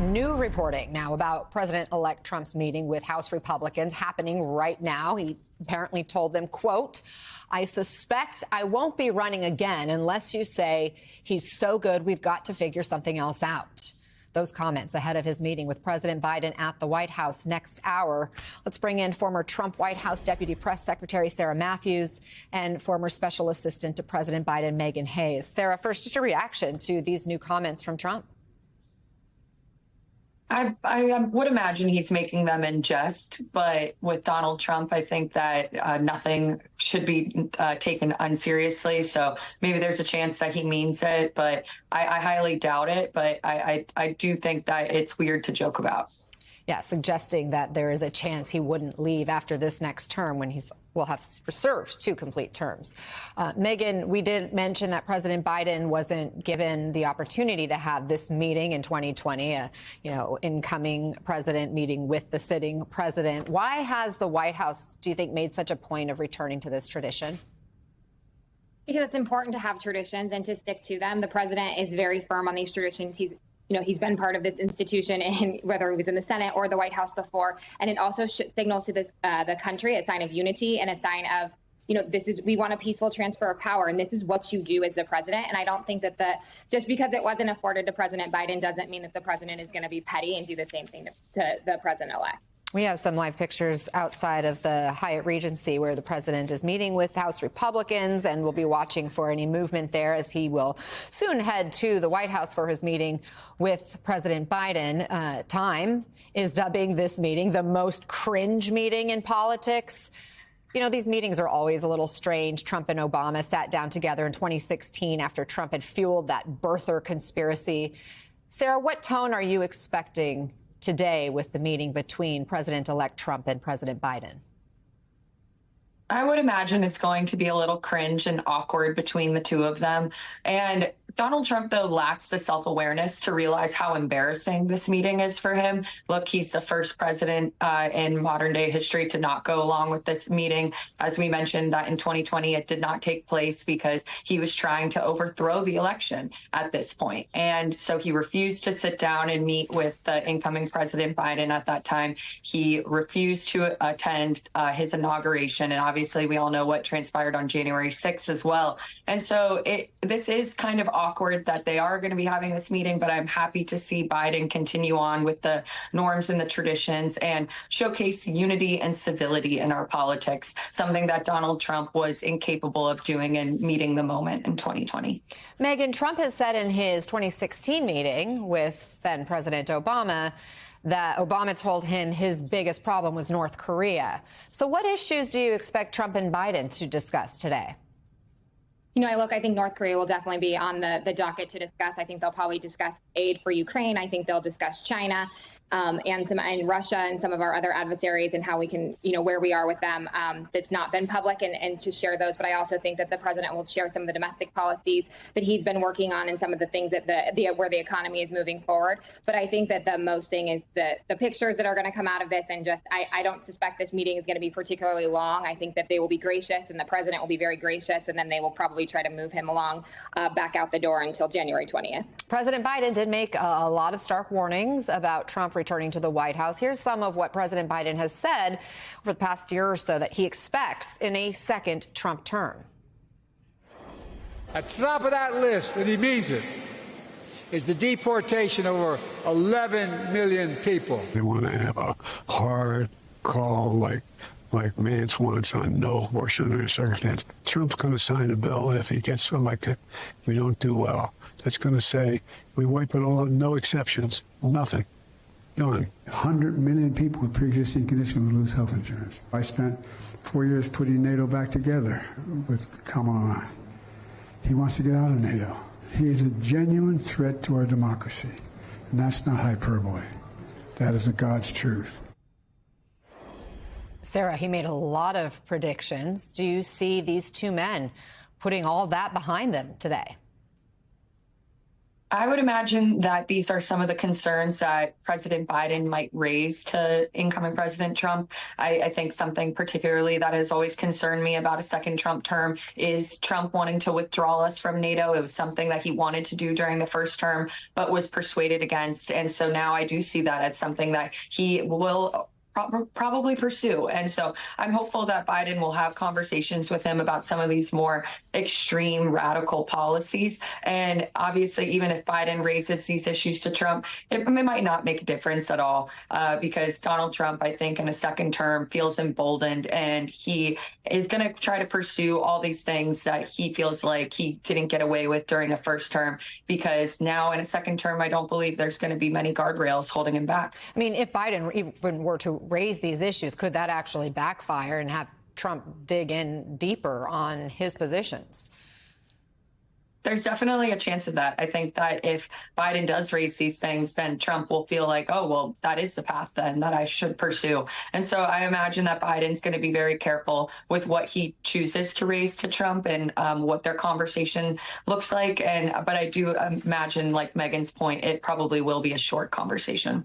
New reporting now about President-elect Trump's meeting with House Republicans happening right now. He apparently told them, quote, "I suspect I won't be running again unless you say he's so good we've got to figure something else out." Those comments ahead of his meeting with President Biden at the White House next hour. Let's bring in former Trump White House Deputy Press Secretary Sarah Matthews and former Special Assistant to President Biden Megan Hayes. Sarah, first, just a reaction to these new comments from Trump. I would imagine he's making them in jest, but with Donald Trump, I think that nothing should be taken unseriously. So maybe there's a chance that he means it, but I highly doubt it. But I do think that it's weird to joke about. Yeah, suggesting that there is a chance he wouldn't leave after this next term when will have served 2 complete terms. Megan, we did mention that President Biden wasn't given the opportunity to have this meeting in 2020, incoming president meeting with the sitting president. Why has the White House, do you think, made such a point of returning to this tradition? Because it's important to have traditions and to stick to them. The president is very firm on these traditions. He's been part of this institution, and whether he was in the Senate or the White House before, and it also signals to the country a sign of unity and a sign of, we want a peaceful transfer of power, and this is what you do as the president. And I don't think that just because it wasn't afforded to President Biden doesn't mean that the president is going to be petty and do the same thing to the president-elect. We have some live pictures outside of the Hyatt Regency where the president is meeting with House Republicans, and we'll be watching for any movement there as he will soon head to the White House for his meeting with President Biden. Time is dubbing this meeting the most cringe meeting in politics. These meetings are always a little strange. Trump and Obama sat down together in 2016 after Trump had fueled that birther conspiracy. Sarah, what tone are you expecting today with the meeting between President-elect Trump and President Biden? I would imagine it's going to be a little cringe and awkward between the two of them. And Donald Trump, though, lacks the self-awareness to realize how embarrassing this meeting is for him. Look, he's the first president in modern day history to not go along with this meeting. As we mentioned, that in 2020, it did not take place because he was trying to overthrow the election at this point. And so he refused to sit down and meet with the incoming President Biden at that time. He refused to attend his inauguration. And obviously, we all know what transpired on January 6th as well. And so this is kind of awkward that they are going to be having this meeting, but I'm happy to see Biden continue on with the norms and the traditions and showcase unity and civility in our politics, something that Donald Trump was incapable of doing in meeting the moment in 2020. Megan, Trump has said in his 2016 meeting with then President Obama that Obama told him his biggest problem was North Korea. So what issues do you expect Trump and Biden to discuss today? I think North Korea will definitely be on the docket to discuss. I think they'll probably discuss aid for Ukraine. I think they'll discuss China and Russia and some of our other adversaries and how we can, where we are with them. That's not been public and to share those. But I also think that the president will share some of the domestic policies that he's been working on and some of the things that where the economy is moving forward. But I think that the most thing is the pictures that are going to come out of this. And I don't suspect this meeting is going to be particularly long. I think that they will be gracious and the president will be very gracious. And then they will probably try to move him along back out the door until January 20th. President Biden did make a lot of stark warnings about Trump returning to the White House. Here's some of what President Biden has said over the past year or so that he expects in a second Trump term. At the top of that list, and he means it, is the deportation of over 11 million people. They want to have a hard call like Mance wants on no abortion under circumstance. Trump's going to sign a bill if he gets elected. We don't do well. That's going to say we wipe it all, no exceptions, nothing. Done. 100 million people with pre-existing conditions will lose health insurance. I spent 4 years putting NATO back together with Kamala. He wants to get out of NATO. He is a genuine threat to our democracy. And that's not hyperbole. That is the God's truth. Sarah, he made a lot of predictions. Do you see these two men putting all that behind them today? I would imagine that these are some of the concerns that President Biden might raise to incoming President Trump. I think something particularly that has always concerned me about a second Trump term is Trump wanting to withdraw us from NATO. It was something that he wanted to do during the first term, but was persuaded against. And so now I do see that as something that he will probably pursue. And so I'm hopeful that Biden will have conversations with him about some of these more extreme radical policies. And obviously, even if Biden raises these issues to Trump, it might not make a difference at all because Donald Trump, I think, in a second term feels emboldened and he is going to try to pursue all these things that he feels like he didn't get away with during a first term, because now in a second term, I don't believe there's going to be many guardrails holding him back. I mean, if Biden even were to raise these issues, could that actually backfire and have Trump dig in deeper on his positions? There's definitely a chance of that. I think that if Biden does raise these things, then Trump will feel like, oh, well, that is the path then that I should pursue. And so I imagine that Biden's going to be very careful with what he chooses to raise to Trump and what their conversation looks like. But I do imagine, like Megan's point, it probably will be a short conversation.